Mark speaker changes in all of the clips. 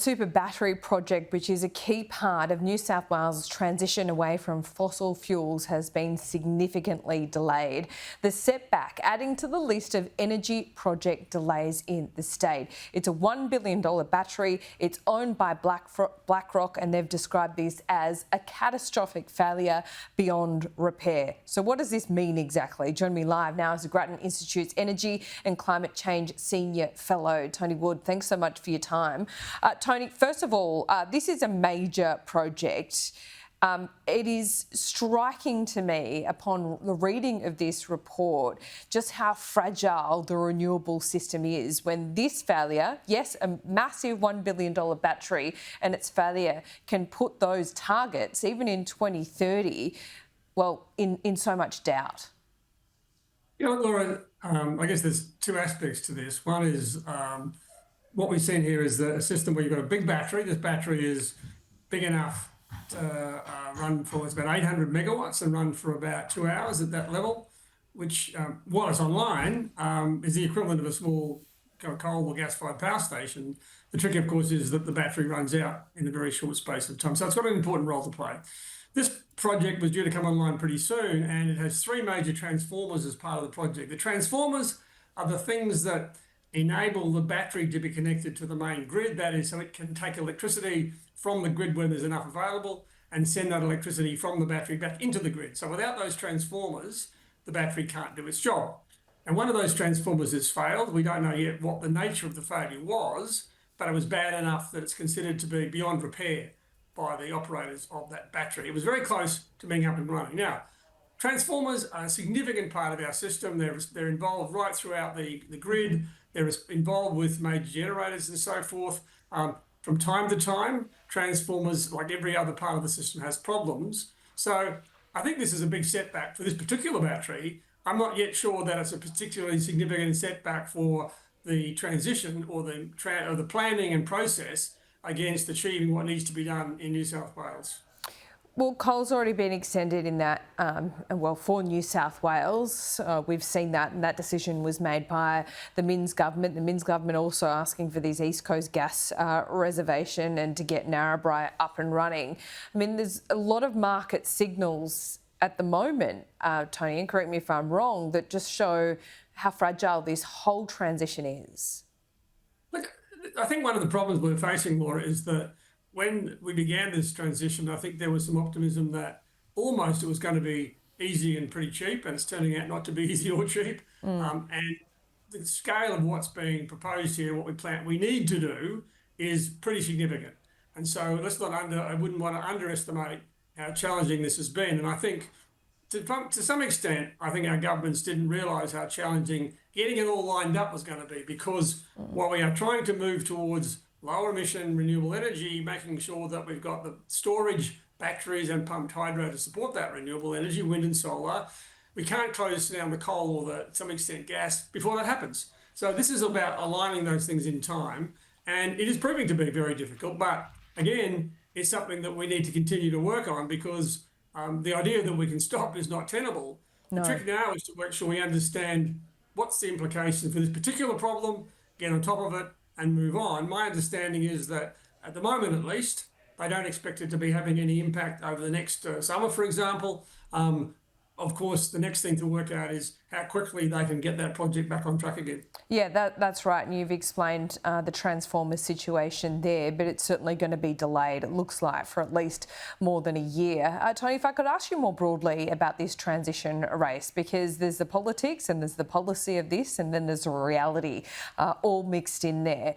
Speaker 1: Super battery project, which is a key part of New South Wales' transition away from fossil fuels, has been significantly delayed. The setback adding to the list of energy project delays in the state. It's a $1 billion battery. It's owned by BlackRock, and they've described this as a catastrophic failure beyond repair. So what does this mean exactly? Joining me live now is the Grattan Institute's Energy and Climate Change Senior Fellow, Tony Wood. Thanks so much for your time. Tony, first of all, this is a major project. It is striking to me upon the reading of this report just how fragile the renewable system is when this failure, yes, a massive $1 billion battery, and its failure can put those targets, even in 2030, well, in so much doubt.
Speaker 2: You know, Laura, I guess there's two aspects to this. One is what we've seen here is a system where you've got a big battery. This battery is big enough to run for, it's about 800 megawatts and run for about 2 hours at that level, which, while it's online, is the equivalent of a small coal or gas-fired power station. The trick, of course, is that the battery runs out in a very short space of time. So it's got an important role to play. This project was due to come online pretty soon, and it has three major transformers as part of the project. The transformers are the things that enable the battery to be connected to the main grid. That is, so it can take electricity from the grid when there's enough available and send that electricity from the battery back into the grid. So without those transformers, the battery can't do its job. And one of those transformers has failed. We don't know yet what the nature of the failure was, but it was bad enough that it's considered to be beyond repair by the operators of that battery. It was very close to being up and running. Now, transformers are a significant part of our system. They're involved right throughout the grid. They're involved with major generators and so forth. From time to time, transformers, like every other part of the system, has problems. So I think this is a big setback for this particular battery. I'm not yet sure that it's a particularly significant setback for the transition or the planning and process against achieving what needs to be done in New South Wales.
Speaker 1: Well, coal's already been extended in that, for New South Wales. We've seen that, and that decision was made by the Minns government. The Minns government also asking for these East Coast gas reservation and to get Narrabri up and running. I mean, there's a lot of market signals at the moment, Tony, and correct me if I'm wrong, that just show how fragile this whole transition is.
Speaker 2: Look, I think one of the problems we're facing, Laura, is that when we began this transition, I think there was some optimism that almost it was going to be easy and pretty cheap, and it's turning out not to be easy or cheap. And the scale of what's being proposed here, what we need to do, is pretty significant. And so I wouldn't want to underestimate how challenging this has been. And I think to some extent, I think our governments didn't realise how challenging getting it all lined up was going to be, because while we are trying to move towards lower emission renewable energy, making sure that we've got the storage, batteries and pumped hydro to support that renewable energy, wind and solar, we can't close down the coal or to some extent gas before that happens. So this is about aligning those things in time, and it is proving to be very difficult. But again, it's something that we need to continue to work on, because the idea that we can stop is not tenable. No. The trick now is to make sure we understand what's the implications for this particular problem, get on top of it, and move on. My understanding is that at the moment, at least, they don't expect it to be having any impact over the next summer, for example. Of course, the next thing to work out is how quickly they can get that project back on track again.
Speaker 1: Yeah, that's right. And you've explained the transformer situation there, but it's certainly going to be delayed, it looks like, for at least more than a year. Tony, if I could ask you more broadly about this transition race, because there's the politics and there's the policy of this, and then there's the reality all mixed in there.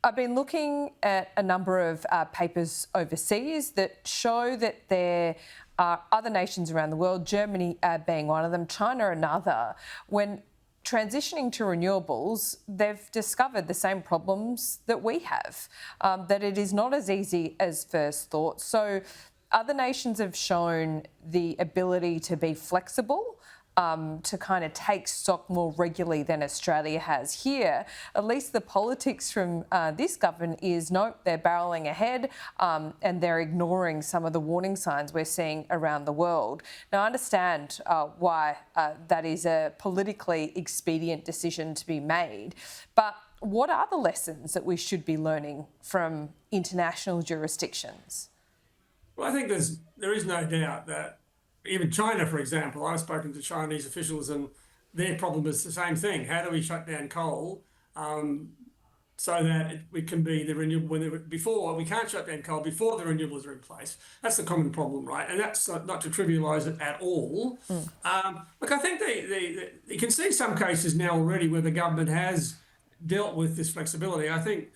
Speaker 1: I've been looking at a number of papers overseas that show that there are other nations around the world, Germany being one of them, China another, when transitioning to renewables, they've discovered the same problems that we have, that it is not as easy as first thought. So other nations have shown the ability to be flexible, to kind of take stock more regularly than Australia has. Here, at least the politics from this government is, no, they're barrelling ahead, and they're ignoring some of the warning signs we're seeing around the world. Now, I understand why that is a politically expedient decision to be made, but what are the lessons that we should be learning from international jurisdictions?
Speaker 2: Well, I think there is no doubt that even China, for example, I've spoken to Chinese officials and their problem is the same thing. How do we shut down coal so that we can be the renewable before we can't shut down coal before the renewables are in place? That's the common problem, right? And that's not to trivialise it at all. Look, I think you can see some cases now already where the government has dealt with this flexibility. I think.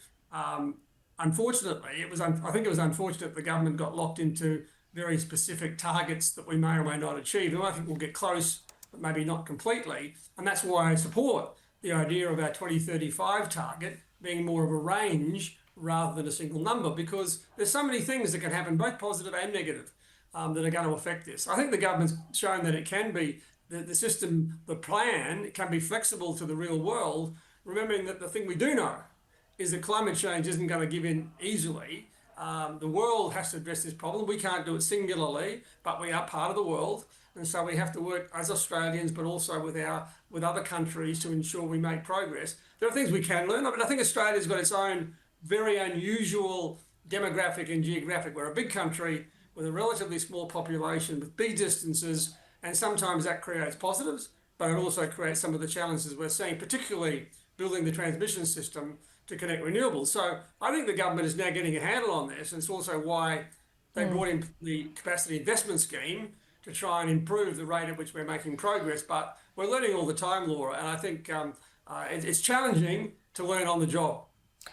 Speaker 2: Unfortunately, I think it was unfortunate the government got locked into very specific targets that we may or may not achieve. And I think we'll get close, but maybe not completely. And that's why I support the idea of our 2035 target being more of a range rather than a single number, because there's so many things that can happen, both positive and negative, that are going to affect this. I think the government's shown that it can be, the system, the plan can be flexible to the real world, remembering that the thing we do know is that climate change isn't going to give in easily. The world has to address this problem. We can't do it singularly, but we are part of the world. And so we have to work as Australians, but also with other countries to ensure we make progress. There are things we can learn. I mean, I think Australia's got its own very unusual demographic and geographic. We're a big country with a relatively small population, with big distances, and sometimes that creates positives, but it also creates some of the challenges we're seeing, particularly building the transmission system to connect renewables. So I think the government is now getting a handle on this, and it's also why they brought in the capacity investment scheme to try and improve the rate at which we're making progress. But we're learning all the time, Laura, and I think it's challenging to learn on the job.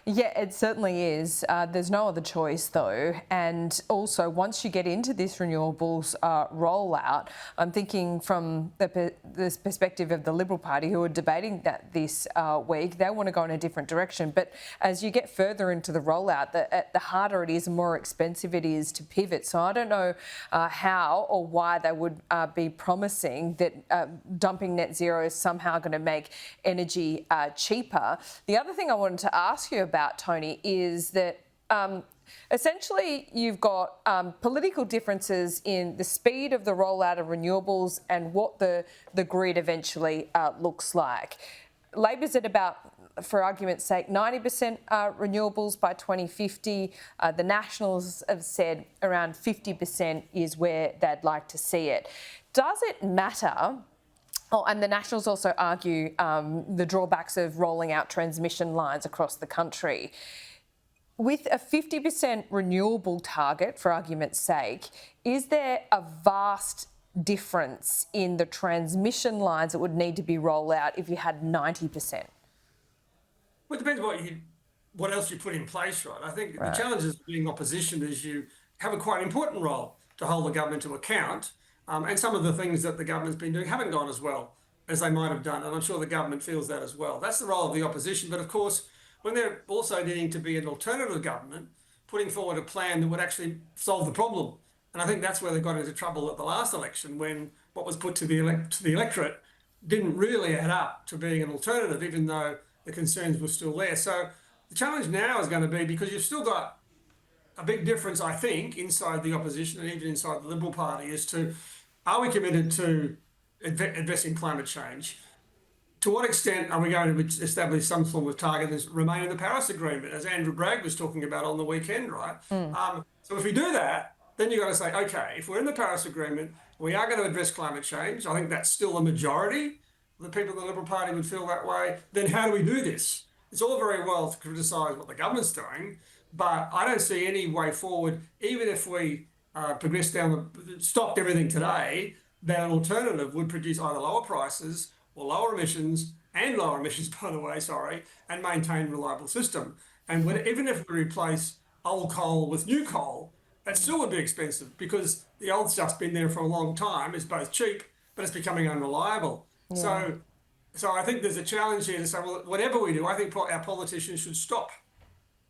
Speaker 1: Yeah, it certainly is. There's no other choice, though. And also, once you get into this renewables rollout, I'm thinking from this perspective of the Liberal Party, who are debating that this week, they want to go in a different direction. But as you get further into the rollout, the harder it is and more expensive it is to pivot. So I don't know how or why they would be promising that dumping net zero is somehow going to make energy cheaper. The other thing I wanted to ask you about, Tony, is that essentially you've got political differences in the speed of the rollout of renewables and what the grid eventually looks like. Labor's at about, for argument's sake, 90% renewables by 2050. The Nationals have said around 50% is where they'd like to see it. Does it matter? Oh, and the Nationals also argue the drawbacks of rolling out transmission lines across the country. With a 50% renewable target, for argument's sake, is there a vast difference in the transmission lines that would need to be rolled out if you had 90%?
Speaker 2: Well, it depends what else you put in place, right? I think the challenges of being opposition is you have a quite important role to hold the government to account. And some of the things that the government's been doing haven't gone as well as they might have done. And I'm sure the government feels that as well. That's the role of the opposition. But of course, when they're also needing to be an alternative government, putting forward a plan that would actually solve the problem. And I think that's where they got into trouble at the last election, when what was put to the electorate didn't really add up to being an alternative, even though the concerns were still there. So the challenge now is going to be, because you've still got a big difference, I think, inside the opposition and even inside the Liberal Party, as to, are we committed to addressing climate change? To what extent are we going to establish some form of target and remain in the Paris Agreement, as Andrew Bragg was talking about on the weekend, right? So if we do that, then you've got to say, okay, if we're in the Paris Agreement, we are going to address climate change. I think that's still a majority of the people in the Liberal Party would feel that way. Then how do we do this? It's all very well to criticise what the government's doing, but I don't see any way forward, even if we stopped everything today, that an alternative would produce either lower prices or lower emissions, by the way, and maintain a reliable system. And even if we replace old coal with new coal, that still would be expensive, because the old stuff's been there for a long time, it's both cheap, but it's becoming unreliable. Yeah. So I think there's a challenge here to say, well, whatever we do, I think our politicians should stop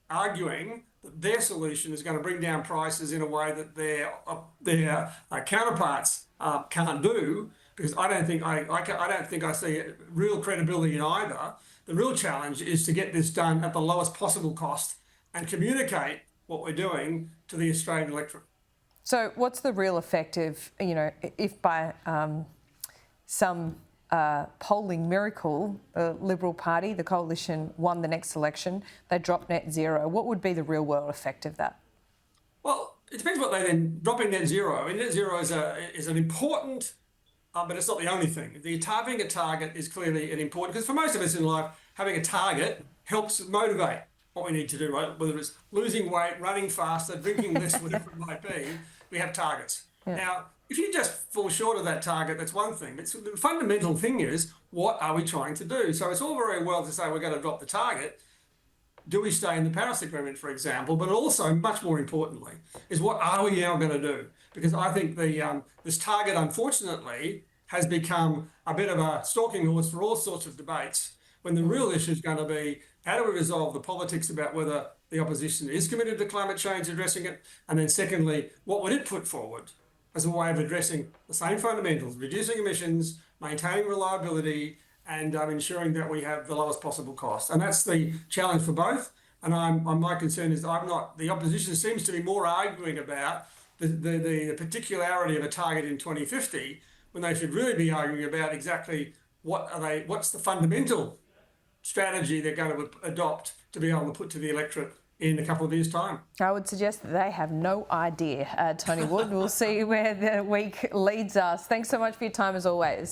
Speaker 2: arguing that their solution is going to bring down prices in a way that their counterparts can't do, because I don't think I see real credibility in either. The real challenge is to get this done at the lowest possible cost and communicate what we're doing to the Australian electorate.
Speaker 1: So what's the real effect of, if by some polling miracle, the Liberal Party, the coalition, won the next election, they dropped net zero. What would be the real world effect of that?
Speaker 2: Well, it depends what they then dropping net zero. I mean, net zero is an important, but it's not the only thing. Having a target is clearly an important, because for most of us in life, having a target helps motivate what we need to do, right? Whether it's losing weight, running faster, drinking less, whatever it might be, we have targets. Yeah. Now, if you just fall short of that target, that's one thing. The fundamental thing is, what are we trying to do? So it's all very well to say we're going to drop the target. Do we stay in the Paris Agreement, for example? But also, much more importantly, is what are we now going to do? Because I think this target, unfortunately, has become a bit of a stalking horse for all sorts of debates, when the real issue is going to be, how do we resolve the politics about whether the opposition is committed to climate change, addressing it? And then secondly, what would it put forward as a way of addressing the same fundamentals, reducing emissions, maintaining reliability, and ensuring that we have the lowest possible cost? And that's the challenge for both. And my concern is the opposition seems to be more arguing about the particularity of a target in 2050, when they should really be arguing about exactly what's the fundamental strategy they're going to adopt to be able to put to the electorate in a couple of years' time.
Speaker 1: I would suggest that they have no idea, Tony Wood. We'll see where the week leads us. Thanks so much for your time as always.